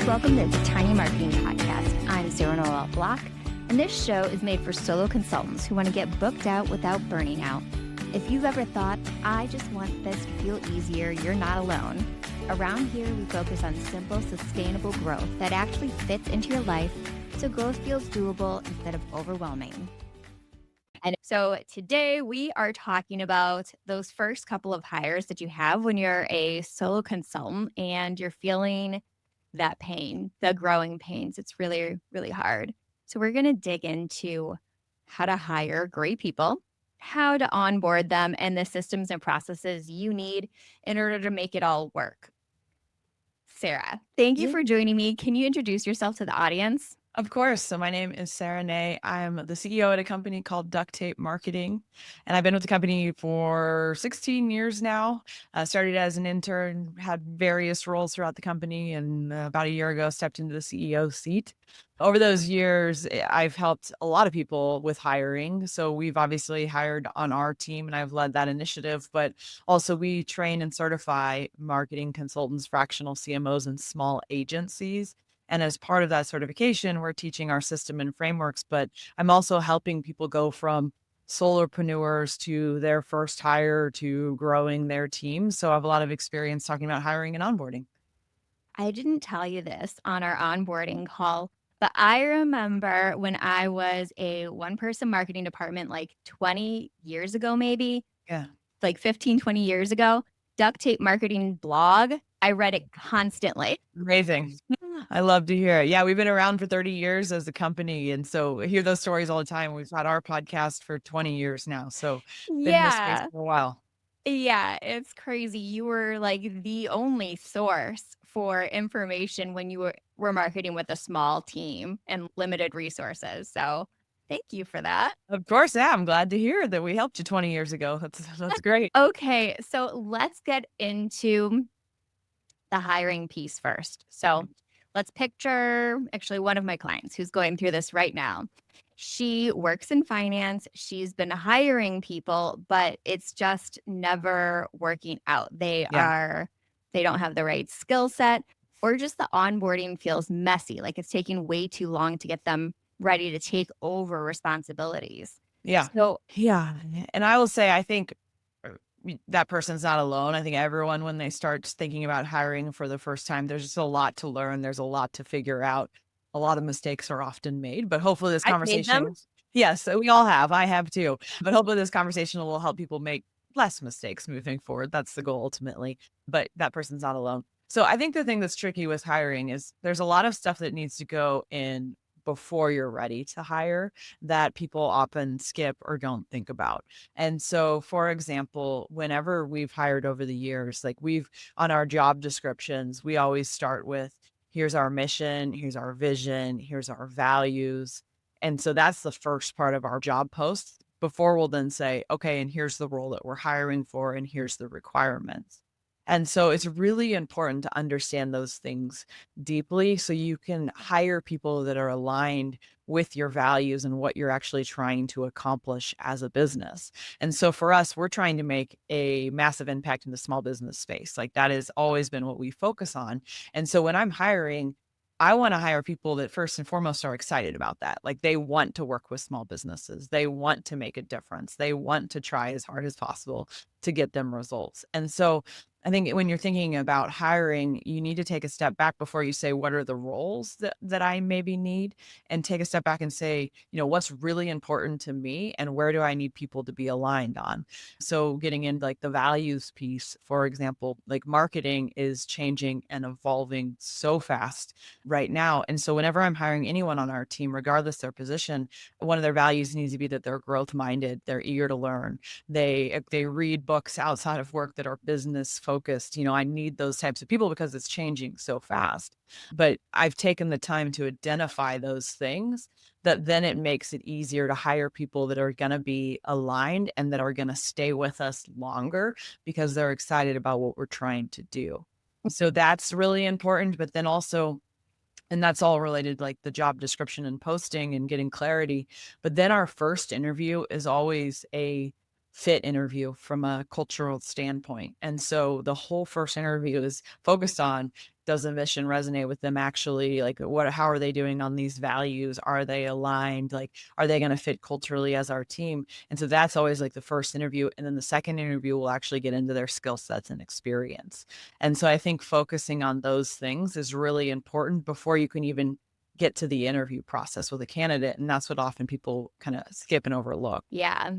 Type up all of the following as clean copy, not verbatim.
Welcome to the Tiny Marketing Podcast. I'm Sarah Noel Block, and this show is made for solo consultants who want to get booked out without burning out. If you've ever thought, I just want this to feel easier, you're not alone. Around here, we focus on simple, sustainable growth that actually fits into your life so growth feels doable instead of overwhelming. And so today we are talking about those first couple of hires that you have when you're a solo consultant and you're feeling that pain, the growing pains. It's really, really hard. So we're going to dig into how to hire great people, how to onboard them, and the systems and processes you need in order to make it all work. Sarah, thank you for joining me. Can you introduce yourself to the audience? Of course. So my name is Sara Nay. I'm the CEO at a company called Duct Tape Marketing, and I've been with the company for 16 years now. Started as an intern, had various roles throughout the company, and about a year ago stepped into the CEO seat. Over those years, I've helped a lot of people with hiring. So we've obviously hired on our team, and I've led that initiative, but also we train and certify marketing consultants, fractional CMOs, and small agencies. And as part of that certification, we're teaching our system and frameworks, but I'm also helping people go from solopreneurs to their first hire to growing their team. So I have a lot of experience talking about hiring and onboarding. I didn't tell you this on our onboarding call, but I remember when I was a one-person marketing department like 20 years ago, maybe Yeah. like 15, 20 years ago, Duct Tape Marketing blog. I read it constantly. Amazing. I love to hear it. Yeah, we've been around for 30 years as a company. And so I hear those stories all the time. We've had our podcast for 20 years now. So been in this space Yeah. for a while. Yeah, it's crazy. You were like the only source for information when you were marketing with a small team and limited resources. So thank you for that. Of course, yeah, I'm glad to hear that we helped you 20 years ago. That's great. Okay, so let's get into the hiring piece first. So let's picture actually one of my clients who's going through this right now. She works in finance. She's been hiring people, but it's just never working out. Yeah. They don't have the right skill set, or just the onboarding feels messy. Like it's taking way too long to get them ready to take over responsibilities. Yeah. So Yeah. And I will say, I think that person's not alone. I think everyone, when they start thinking about hiring for the first time, there's just a lot to learn. There's a lot to figure out. A lot of mistakes are often made, but hopefully this I've made them. conversation, yes, we all have. I have too. But hopefully this conversation will help people make less mistakes moving forward. That's the goal ultimately. But that person's not alone. So I think the thing that's tricky with hiring is there's a lot of stuff that needs to go in before you're ready to hire that people often skip or don't think about. And so, for example, whenever we've hired over the years, like we've on our job descriptions, we always start with here's our mission, here's our vision, here's our values. And so that's the first part of our job post before we'll then say, okay, and here's the role that we're hiring for, and here's the requirements. And so it's really important to understand those things deeply so you can hire people that are aligned with your values and what you're actually trying to accomplish as a business. And so for us, we're trying to make a massive impact in the small business space. Like that has always been what we focus on. And so when I'm hiring, I want to hire people that first and foremost are excited about that. Like they want to work with small businesses. They want to make a difference. They want to try as hard as possible to get them results. And so I think when you're thinking about hiring, you need to take a step back before you say, what are the roles that I maybe need? And take a step back and say, what's really important to me and where do I need people to be aligned on? So getting into like the values piece, for example, like marketing is changing and evolving so fast right now. And so whenever I'm hiring anyone on our team, regardless their position, one of their values needs to be that they're growth minded, they're eager to learn. They read books outside of work that are business focused. I need those types of people because it's changing so fast. But I've taken the time to identify those things that then it makes it easier to hire people that are going to be aligned and that are going to stay with us longer because they're excited about what we're trying to do. So that's really important. But then also, and that's all related like the job description and posting and getting clarity. But then our first interview is always a fit interview from a cultural standpoint. And so the whole first interview is focused on, does the mission resonate with them actually? Like how are they doing on these values? Are they aligned? Like, are they going to fit culturally as our team? And so that's always like the first interview. And then the second interview will actually get into their skill sets and experience. And so I think focusing on those things is really important before you can even get to the interview process with a candidate. And that's what often people kind of skip and overlook. Yeah,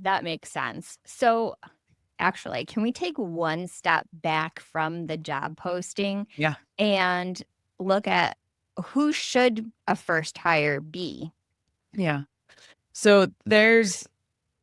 that makes sense. So, actually, can we take one step back from the job posting Yeah. and look at who should a first hire be? Yeah. So there's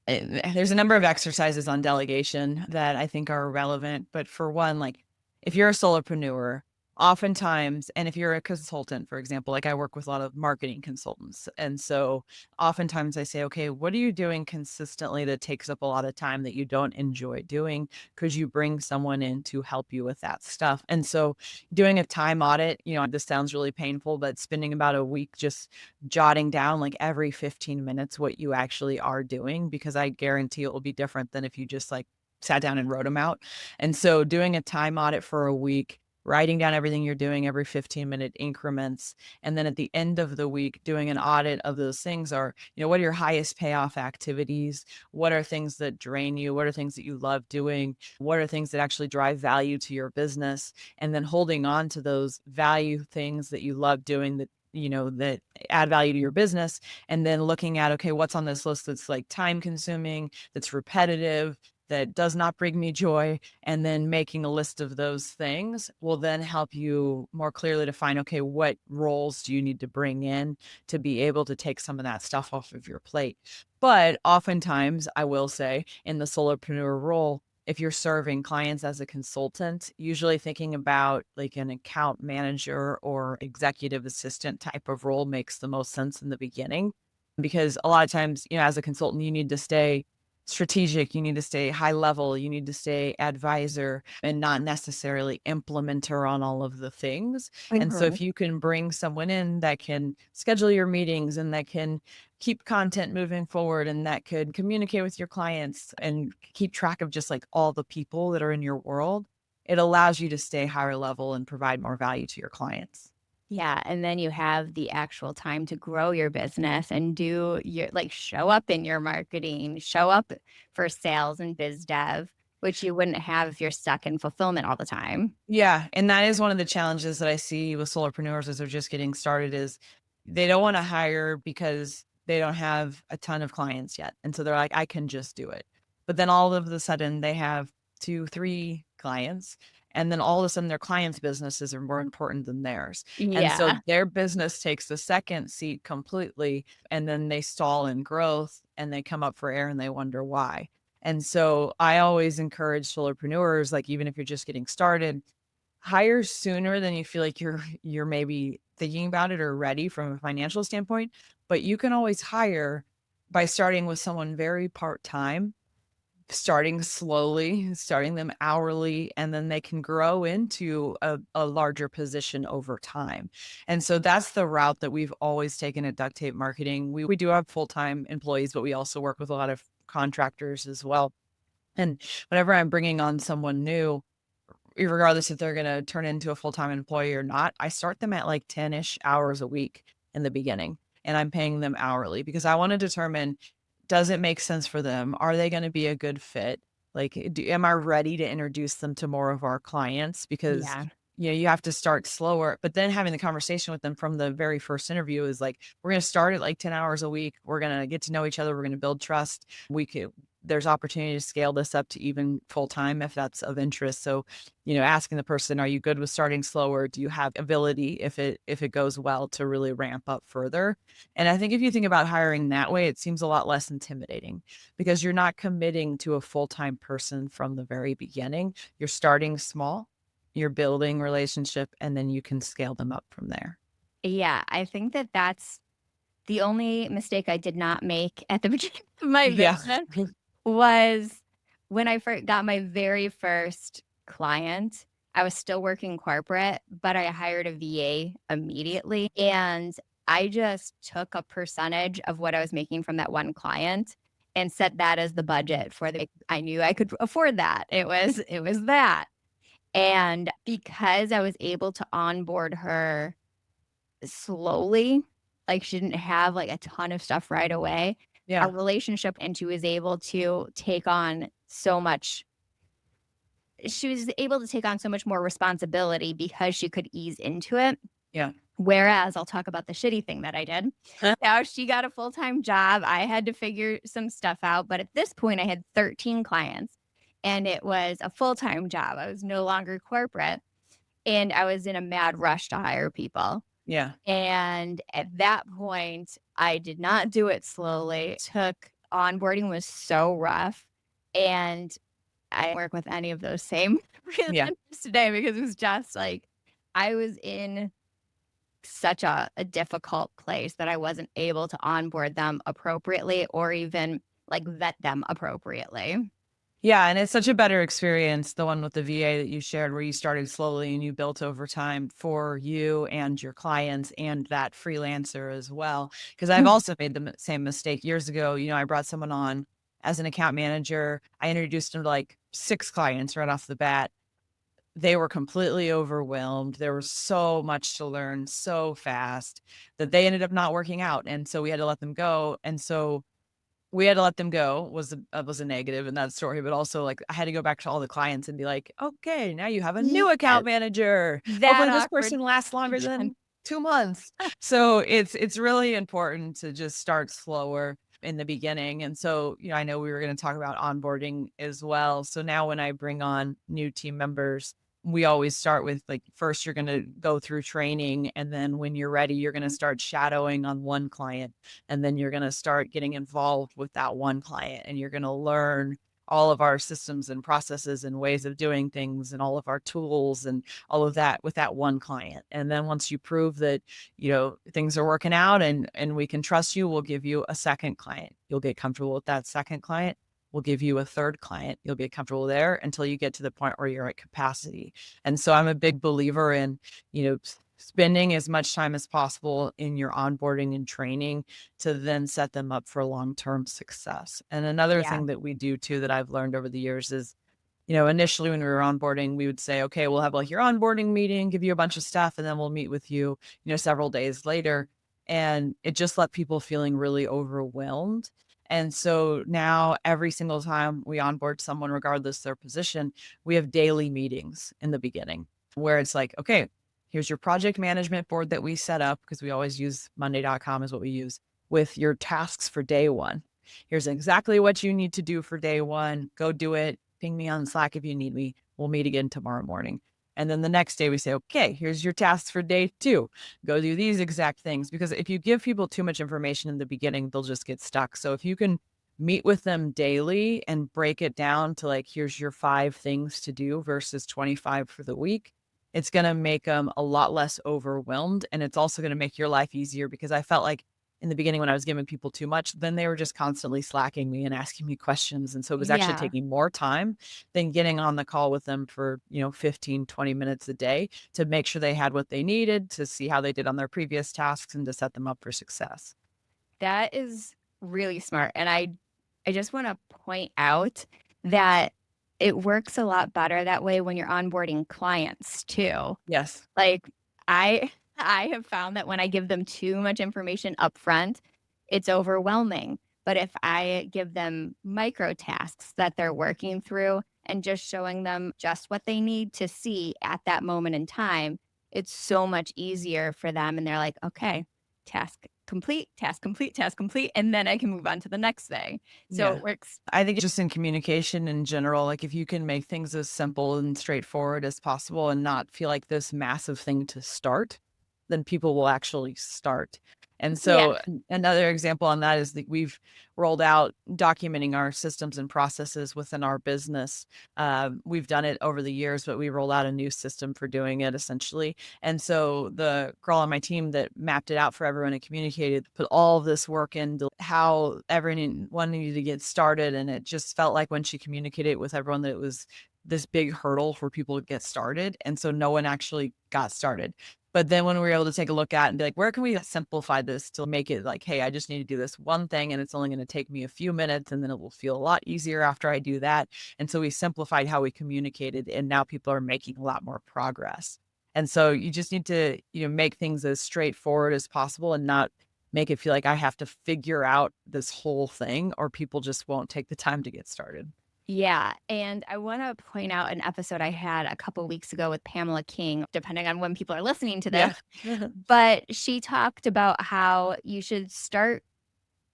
a number of exercises on delegation that I think are relevant. But for one, like if you're a solopreneur, oftentimes, and if you're a consultant, for example, like I work with a lot of marketing consultants. And so oftentimes I say, okay, what are you doing consistently that takes up a lot of time that you don't enjoy doing? Could you bring someone in to help you with that stuff? And so doing a time audit, this sounds really painful, but spending about a week just jotting down like every 15 minutes what you actually are doing, because I guarantee it will be different than if you just like sat down and wrote them out. And so doing a time audit for a week, writing down everything you're doing every 15-minute increments. And then at the end of the week, doing an audit of those things are, what are your highest payoff activities? What are things that drain you? What are things that you love doing? What are things that actually drive value to your business? And then holding on to those value things that you love doing that add value to your business. And then looking at, okay, what's on this list that's like time consuming, that's repetitive, that does not bring me joy, and then making a list of those things will then help you more clearly define, okay, what roles do you need to bring in to be able to take some of that stuff off of your plate. But oftentimes, I will say, in the solopreneur role, if you're serving clients as a consultant, usually thinking about like an account manager or executive assistant type of role makes the most sense in the beginning, because a lot of times, as a consultant, you need to stay strategic, you need to stay high level, you need to stay advisor and not necessarily implementer on all of the things. And so Mhm. if you can bring someone in that can schedule your meetings and that can keep content moving forward and that could communicate with your clients and keep track of just like all the people that are in your world, it allows you to stay higher level and provide more value to your clients. Yeah, and then you have the actual time to grow your business and do your show up in your marketing, show up for sales and biz dev, which you wouldn't have if you're stuck in fulfillment all the time. Yeah, and that is one of the challenges that I see with solopreneurs as they're just getting started is they don't want to hire because they don't have a ton of clients yet. And so they're like, I can just do it. But then all of a sudden they have 2, 3 clients. And then all of a sudden their clients' businesses are more important than theirs. And so Yeah. their business takes the second seat completely. And then they stall in growth and they come up for air and they wonder why. And so I always encourage solopreneurs, like even if you're just getting started, hire sooner than you feel like you're maybe thinking about it or ready from a financial standpoint, but you can always hire by starting with someone very part-time, starting slowly, starting them hourly, and then they can grow into a larger position over time. And so that's the route that we've always taken at Duct Tape Marketing. We do have full-time employees, but we also work with a lot of contractors as well. And whenever I'm bringing on someone new, regardless if they're going to turn into a full-time employee or not, I start them at like 10-ish hours a week in the beginning, and I'm paying them hourly because I want to determine, does it make sense for them? Are they going to be a good fit? Like, am I ready to introduce them to more of our clients? Because Yeah. you have to start slower, but then having the conversation with them from the very first interview is like, we're going to start at like 10 hours a week. We're going to get to know each other. We're going to build trust. There's opportunity to scale this up to even full time if that's of interest. So, asking the person, are you good with starting slower? Do you have ability if it goes well to really ramp up further? And I think if you think about hiring that way, it seems a lot less intimidating because you're not committing to a full-time person from the very beginning. You're starting small, you're building relationship, and then you can scale them up from there. Yeah, I think that that's the only mistake I did not make at the beginning of my Yeah. business was when I got my very first client. I was still working corporate, but I hired a VA immediately. And I just took a percentage of what I was making from that one client and set that as the budget for the I knew I could afford that. It was that. And because I was able to onboard her slowly, like she didn't have like a ton of stuff right away, our Yeah. relationship and she was able to take on so much more responsibility because she could ease into it. Yeah. Whereas I'll talk about the shitty thing that I did. Now she got a full-time job. I had to figure some stuff out. But at this point, I had 13 clients and it was a full-time job. I was no longer corporate and I was in a mad rush to hire people. Yeah. And at that point, I did not do it slowly. Took onboarding was so rough. And I don't work with any of those same Yeah. relationships today because it was just like I was in such a difficult place that I wasn't able to onboard them appropriately or even like vet them appropriately. Yeah, and it's such a better experience, the one with the VA that you shared where you started slowly and you built over time for you and your clients and that freelancer as well. Because I've also made the same mistake years ago. I brought someone on as an account manager. I introduced them to like 6 clients right off the bat. They were completely overwhelmed. There was so much to learn so fast that they ended up not working out. And so we had to let them go. And so we had to let them go was a negative in that story, but also, like, I had to go back to all the clients and be like, "Okay, now you have a new account Yes, manager. that Hopefully this awkward person lasts longer situation. than 2 months." So, it's really important to just start slower in the beginning, and so, I know we were gonna talk about onboarding as well. So now when I bring on new team members, we always start with, like, first you're gonna go through training, and then when you're ready, you're gonna start shadowing on one client. And then you're going to start getting involved with that one client and you're going to learn all of our systems and processes and ways of doing things and all of our tools and all of that with that one client. And then once you prove that, things are working out and we can trust you, we'll give you a second client. You'll get comfortable with that second client. We'll give you a third client. You'll get comfortable there until you get to the point where you're at capacity. And so I'm a big believer in, spending as much time as possible in your onboarding and training to then set them up for long-term success. And another Yeah. thing that we do too that I've learned over the years is, initially when we were onboarding, we would say, okay, we'll have like your onboarding meeting, give you a bunch of stuff, and then we'll meet with you, several days later. And it just left people feeling really overwhelmed. And so now every single time we onboard someone, regardless of their position, we have daily meetings in the beginning where it's like, okay, here's your project management board that we set up because we always use monday.com is what we use with your tasks for day one. Here's exactly what you need to do for day one. Go do it. Ping me on Slack if you need me. We'll meet again tomorrow morning. And then the next day we say, okay, here's your tasks for day 2. Go do these exact things. Because if you give people too much information in the beginning, they'll just get stuck. So if you can meet with them daily and break it down to like, here's your 5 things to do versus 25 for the week, it's going to make them a lot less overwhelmed. And it's also going to make your life easier because I felt like in the beginning when I was giving people too much, then they were just constantly slacking me and asking me questions. And so it was actually Yeah. taking more time than getting on the call with them for, 15, 20 minutes a day to make sure they had what they needed to see how they did on their previous tasks and to set them up for success. That is really smart. And I just want to point out that it works a lot better that way when you're onboarding clients too. Yes. Like I have found that when I give them too much information up front, it's overwhelming. But if I give them micro tasks that they're working through and just showing them just what they need to see at that moment in time, it's so much easier for them. And they're like, okay, task complete, task complete, task complete. And then I can move on to the next thing. So Yeah. it works. I think just in communication in general, like if you can make things as simple and straightforward as possible and not feel like this massive thing to start, then people will actually start. And Yeah. so another example on that is that we've rolled out documenting our systems and processes within our business. We've done it over the years, but we rolled out a new system for doing it essentially. And so the girl on my team that mapped it out for everyone and communicated, put all of this work into how everyone needed to get started. And it just felt like when she communicated with everyone that it was this big hurdle for people to get started. And so no one actually got started. But then when we were able to take a look at and be like, where can we simplify this to make it like, hey, I just need to do this one thing and it's only going to take me a few minutes and then it will feel a lot easier after I do that. And so we simplified how we communicated and now people are making a lot more progress. And so you just need to, make things as straightforward as possible and not make it feel like I have to figure out this whole thing or people just won't take the time to get started. Yeah. And I want to point out an episode I had a couple weeks ago with Pamela King, depending on when people are listening to this. Yeah. But she talked about how you should start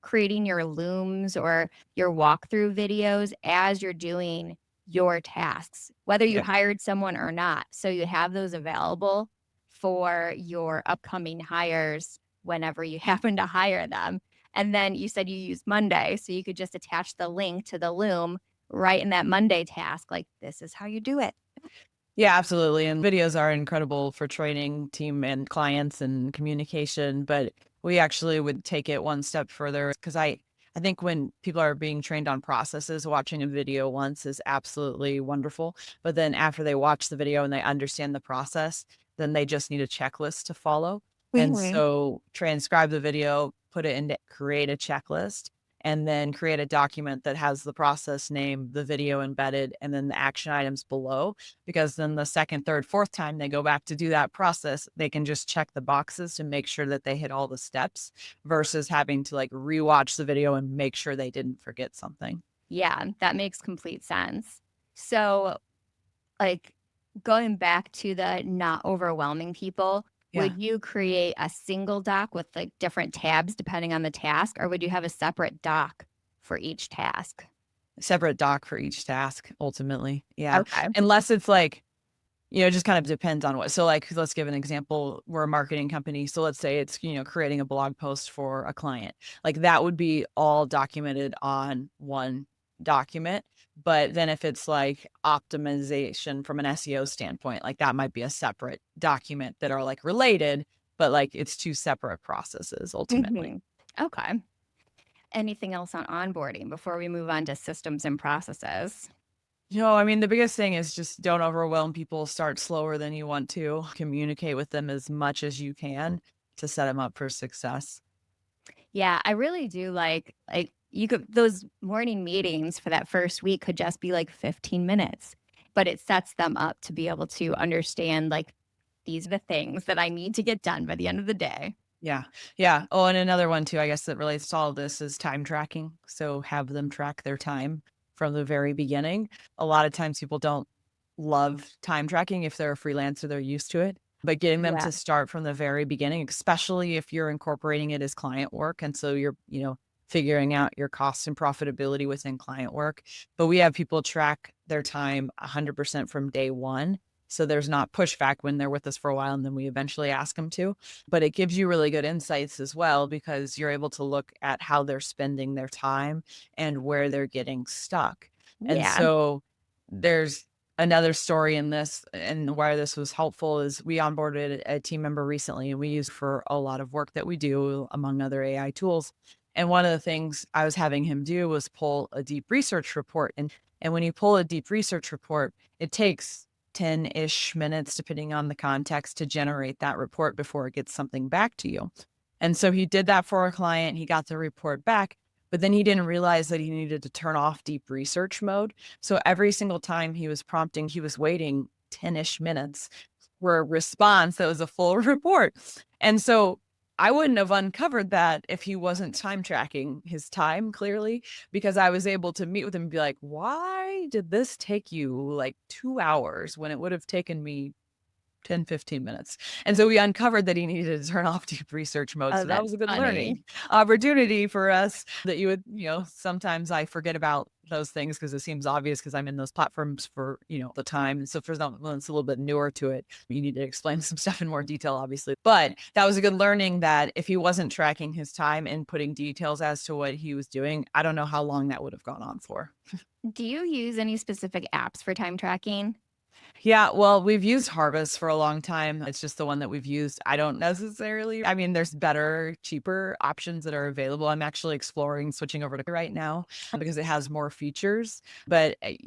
creating your looms or your walkthrough videos as you're doing your tasks, whether you Yeah. hired someone or not. So you have those available for your upcoming hires whenever you happen to hire them. And then you said you use Monday, so you could just attach the link to the loom right in that Monday task. Like, this is how you do it. Yeah, absolutely. And videos are incredible for training team and clients and communication. But we actually would take it one step further because I think when people are being trained on processes, watching a video once is absolutely wonderful. But then after they watch the video and they understand the process, then they just need a checklist to follow. And Mhm. so transcribe the video, put it into create a checklist and then create a document that has the process name, the video embedded, and then the action items below. Because then the second, third, fourth time they go back to do that process, they can just check the boxes to make sure that they hit all the steps versus having to like rewatch the video and make sure they didn't forget something. Yeah, that makes complete sense. So, like, going back to the not overwhelming people, Yeah. would you create a single doc with like different tabs depending on the task, or would you have a separate doc for each task? Separate doc for each task, ultimately. Yeah. Okay. Unless it's like, it just kind of depends on what. So, like, let's give an example. We're a marketing company. So, let's say it's, creating a blog post for a client. Like, that would be all documented on one document. But then if it's like optimization from an SEO standpoint, like that might be a separate document that are like related, but like it's two separate processes ultimately. Mhm. Okay. Anything else on onboarding before we move on to systems and processes? I mean, the biggest thing is just don't overwhelm people. Start slower than you want to. Communicate with them as much as you can to set them up for success. Yeah, I really do like you could those morning meetings for that first week could just be like 15 minutes, but it sets them up to be able to understand like these are the things that I need to get done by the end of the day. Yeah. Yeah. Oh, and another one too, I guess that relates to all of this is time tracking. So have them track their time from the very beginning. A lot of times people don't love time tracking if they're a freelancer, they're used to it. But getting them Yeah. to start from the very beginning, especially if you're incorporating it as client work. And so you're, figuring out your costs and profitability within client work. But we have people track their time 100% from day one. So there's not pushback when they're with us for a while and then we eventually ask them to. But it gives you really good insights as well because you're able to look at how they're spending their time and where they're getting stuck. And Yeah. so there's another story in this and why this was helpful is we onboarded a team member recently and we use for a lot of work that we do among other AI tools. And one of the things I was having him do was pull a deep research report. And when you pull a deep research report, it takes 10-ish minutes, depending on the context, to generate that report before it gets something back to you. And so he did that for a client. He got the report back, but then he didn't realize that he needed to turn off deep research mode. So every single time he was prompting, he was waiting 10-ish minutes for a response that was a full report. And so I wouldn't have uncovered that if he wasn't time tracking his time clearly, because I was able to meet with him and be like, why did this take you like 2 hours when it would have taken me 10, 15 minutes. And so we uncovered that he needed to turn off deep research mode. Oh, So that that's was a good funny. learning opportunity for us that you would, sometimes I forget about those things because it seems obvious because I'm in those platforms for, the time. And so for someone that's a little bit newer to it, you need to explain some stuff in more detail, obviously. But that was a good learning that if he wasn't tracking his time and putting details as to what he was doing, I don't know how long that would have gone on for. Do you use any specific apps for time tracking? Yeah, well, we've used Harvest for a long time. It's just the one that we've used. I don't necessarily, I mean, there's better, cheaper options that are available. I'm actually exploring switching over to right now because it has more features. But, I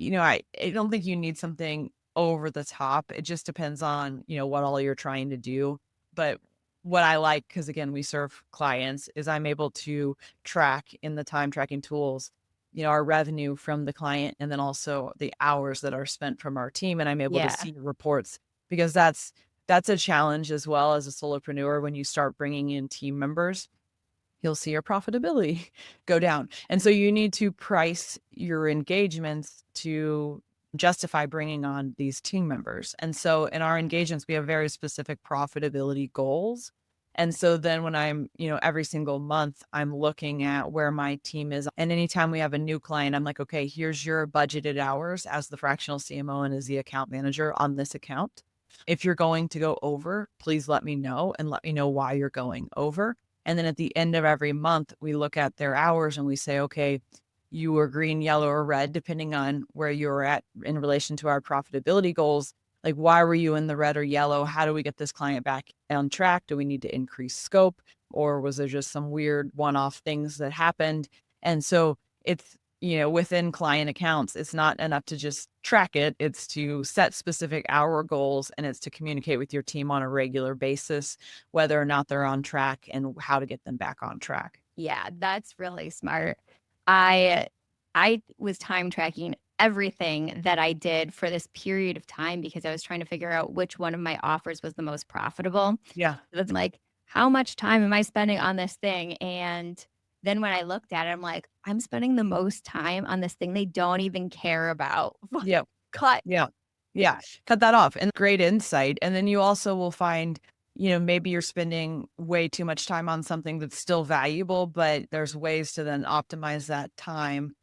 don't think you need something over the top. It just depends on, what all you're trying to do. But what I like, because again, we serve clients, is I'm able to track in the time tracking tools our revenue from the client and then also the hours that are spent from our team. And I'm able to Yeah. see reports because that's a challenge as well as a solopreneur. When you start bringing in team members, you'll see your profitability go down. And so you need to price your engagements to justify bringing on these team members. And so in our engagements, we have very specific profitability goals. And so then when I'm, every single month, I'm looking at where my team is. And anytime we have a new client, I'm like, okay, here's your budgeted hours as the fractional CMO and as the account manager on this account. If you're going to go over, please let me know and let me know why you're going over. And then at the end of every month, we look at their hours and we say, okay, you were green, yellow, or red, depending on where you're at in relation to our profitability goals. Like, why were you in the red or yellow? How do we get this client back on track? Do we need to increase scope? Or was there just some weird one-off things that happened? And so it's, within client accounts, it's not enough to just track it. It's to set specific hour goals and it's to communicate with your team on a regular basis, whether or not they're on track and how to get them back on track. Yeah, that's really smart. I I was time tracking everything that I did for this period of time because I was trying to figure out which one of my offers was the most profitable. Yeah. It's like, how much time am I spending on this thing? And then when I looked at it, I'm like, I'm spending the most time on this thing they don't even care about. Yeah. Cut. Yeah. Yeah. Cut that off. And great insight. And then you also will find, maybe you're spending way too much time on something that's still valuable, but there's ways to then optimize that time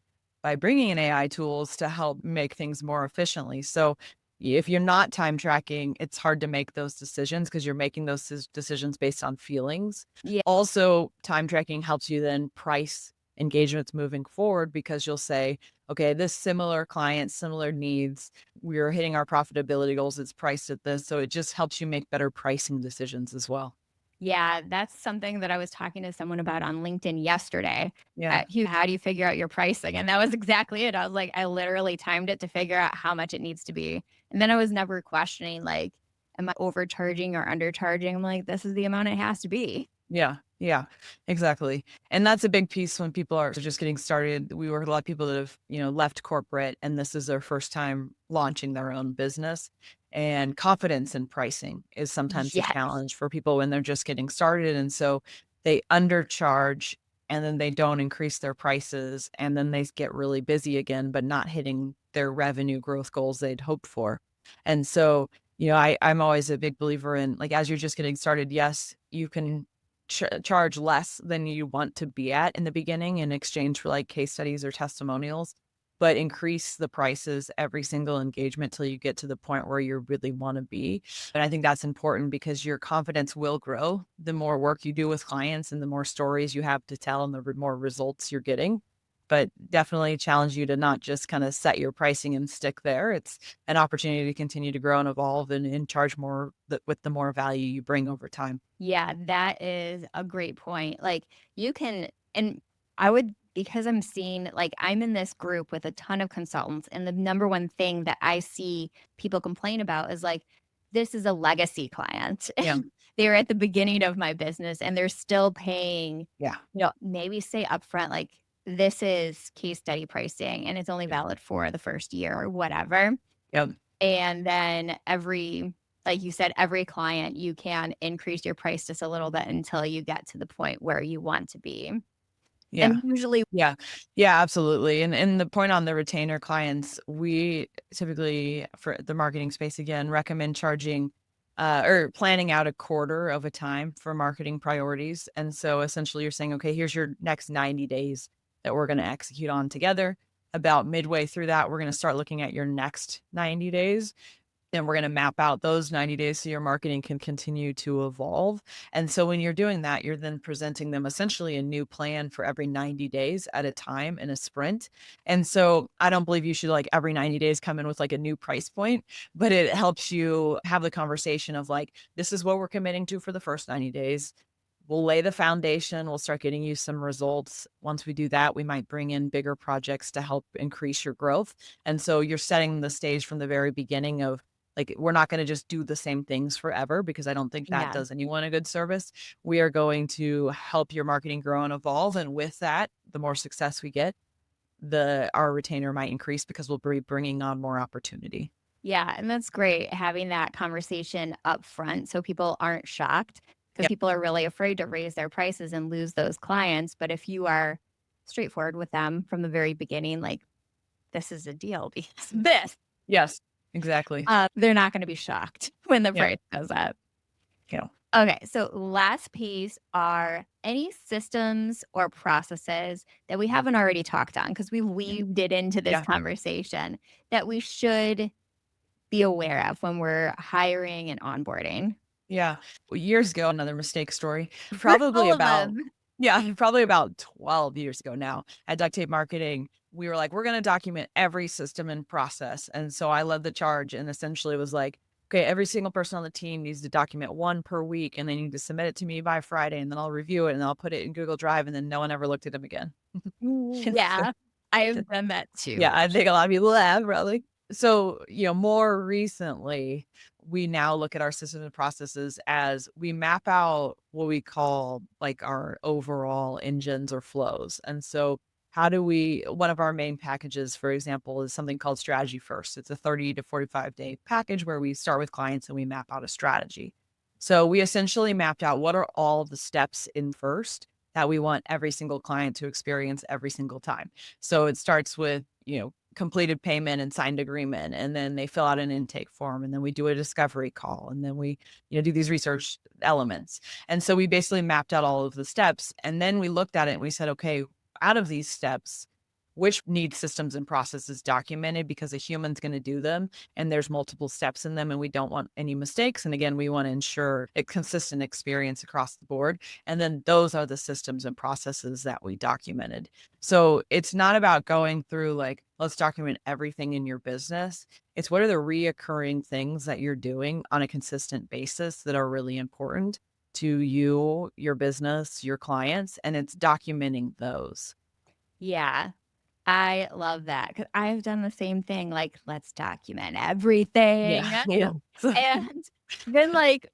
by bringing in AI tools to help make things more efficiently. So if you're not time tracking, it's hard to make those decisions because you're making those decisions based on feelings. Yeah. Also, time tracking helps you then price engagements moving forward because you'll say, okay, this similar client, similar needs, we're hitting our profitability goals. It's priced at this. So it just helps you make better pricing decisions as well. Yeah, that's something that I was talking to someone about on LinkedIn yesterday. Yeah. How do you figure out your pricing? And that was exactly it. I was like, I literally timed it to figure out how much it needs to be. And then I was never questioning, like, am I overcharging or undercharging? I'm like, this is the amount it has to be. Yeah, yeah, exactly. And that's a big piece when people are just getting started. We work with a lot of people that have, left corporate and this is their first time launching their own business. And confidence in pricing is sometimes a Yes. challenge for people when they're just getting started. And so they undercharge and then they don't increase their prices and then they get really busy again, but not hitting their revenue growth goals they'd hoped for. And so, I'm always a big believer in like, as you're just getting started, yes, you can charge less than you want to be at in the beginning in exchange for like case studies or testimonials, but increase the prices every single engagement till you get to the point where you really want to be. And I think that's important because your confidence will grow the more work you do with clients and the more stories you have to tell and the more results you're getting. But definitely challenge you to not just kind of set your pricing and stick there. It's an opportunity to continue to grow and evolve and charge more with the more value you bring over time. Yeah, that is a great point. Like, you can, and I would, because I'm seeing, like, I'm in this group with a ton of consultants, and the number one thing that I see people complain about is like, this is a legacy client. Yeah. They're at the beginning of my business and they're still paying, Yeah. maybe say upfront, like, this is case study pricing and it's only valid for the first year or whatever. Yep. And then like you said, every client, you can increase your price just a little bit until you get to the point where you want to be. Yeah. And usually, Yeah. Yeah, absolutely. And the point on the retainer clients, we typically for the marketing space again recommend charging or planning out a quarter of a time for marketing priorities. And so essentially you're saying, okay, here's your next 90 days that we're going to execute on together. About midway through that, we're going to start looking at your next 90 days. And we're going to map out those 90 days so your marketing can continue to evolve. And so when you're doing that, you're then presenting them essentially a new plan for every 90 days at a time in a sprint. And so I don't believe you should like every 90 days come in with like a new price point, but it helps you have the conversation of like, this is what we're committing to for the first 90 days. We'll lay the foundation. We'll start getting you some results. Once we do that, we might bring in bigger projects to help increase your growth. And so you're setting the stage from the very beginning of like, we're not going to just do the same things forever because I don't think that Yeah. does anyone a good service. We are going to help your marketing grow and evolve. And with that, the more success we get, our retainer might increase because we'll be bringing on more opportunity. Yeah. And that's great having that conversation up front so people aren't shocked because Yep. people are really afraid to raise their prices and lose those clients. But if you are straightforward with them from the very beginning, like, this is a deal because this, Yes, exactly. they're not going to be shocked when the Yeah. price goes up. Yeah. Okay, so last piece are any systems or processes that we haven't already talked on because we weaved it into this Yeah. conversation that we should be aware of when we're hiring and onboarding. Yeah. Well, years ago, another mistake story, probably All of about, them. probably about 12 years ago now at Duct Tape Marketing, we were like, we're going to document every system and process. And so I led the charge and essentially was like, okay, every single person on the team needs to document one per week and they need to submit it to me by Friday and then I'll review it and I'll put it in Google Drive and then no one ever looked at them again. Yeah, I've done that too. Yeah, I think a lot of people have probably. So, more recently, we now look at our systems and processes as we map out what we call like our overall engines or flows. And so one of our main packages, for example, is something called Strategy First. It's a 30 to 45 day package where we start with clients and we map out a strategy. So we essentially mapped out what are all the steps in first that we want every single client to experience every single time. So it starts with, completed payment and signed agreement, and then they fill out an intake form, and then we do a discovery call, and then we, do these research elements. And so we basically mapped out all of the steps, and then we looked at it and we said, okay, out of these steps, which need systems and processes documented because a human's going to do them and there's multiple steps in them and we don't want any mistakes. And again, we want to ensure a consistent experience across the board. And then those are the systems and processes that we documented. So it's not about going through like, let's document everything in your business. It's what are the reoccurring things that you're doing on a consistent basis that are really important to you, your business, your clients, and it's documenting those. Yeah, I love that because I've done the same thing. Like, let's document everything. Yeah. And then, like,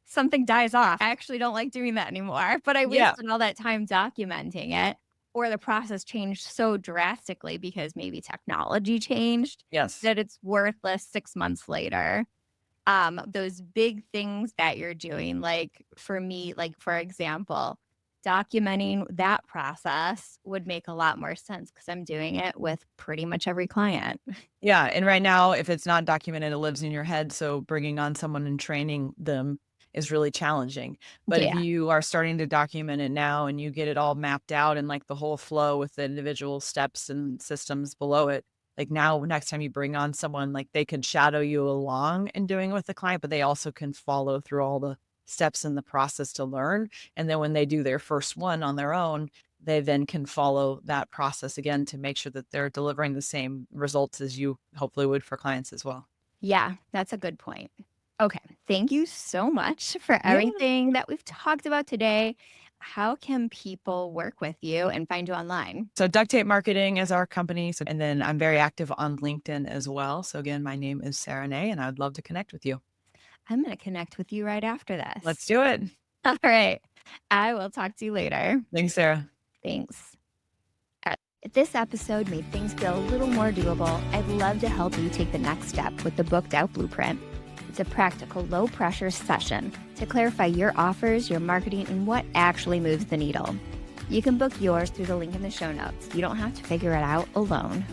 something dies off. I actually don't like doing that anymore, but I Yeah. wasted all that time documenting it, or the process changed so drastically because maybe technology changed Yes. that it's worthless 6 months later. Those big things that you're doing, like for me, like for example, documenting that process would make a lot more sense because I'm doing it with pretty much every client. Yeah. And right now, if it's not documented, it lives in your head. So bringing on someone and training them is really challenging. But if Yeah. you are starting to document it now and you get it all mapped out and like the whole flow with the individual steps and systems below it, like now, next time you bring on someone, like they can shadow you along in doing it with the client, but they also can follow through all the steps in the process to learn. And then when they do their first one on their own, they then can follow that process again to make sure that they're delivering the same results as you hopefully would for clients as well. Yeah, that's a good point. Okay. Thank you so much for everything that we've talked about today. How can people work with you and find you online? So Duct Tape Marketing is our company. So, and then I'm very active on LinkedIn as well. So again, my name is Sara Nay and I'd love to connect with you. I'm going to connect with you right after this. Let's do it. All right. I will talk to you later. Thanks, Sarah. Thanks. If this episode made things feel a little more doable, I'd love to help you take the next step with the Booked Out Blueprint. It's a practical, low-pressure session to clarify your offers, your marketing, and what actually moves the needle. You can book yours through the link in the show notes. You don't have to figure it out alone.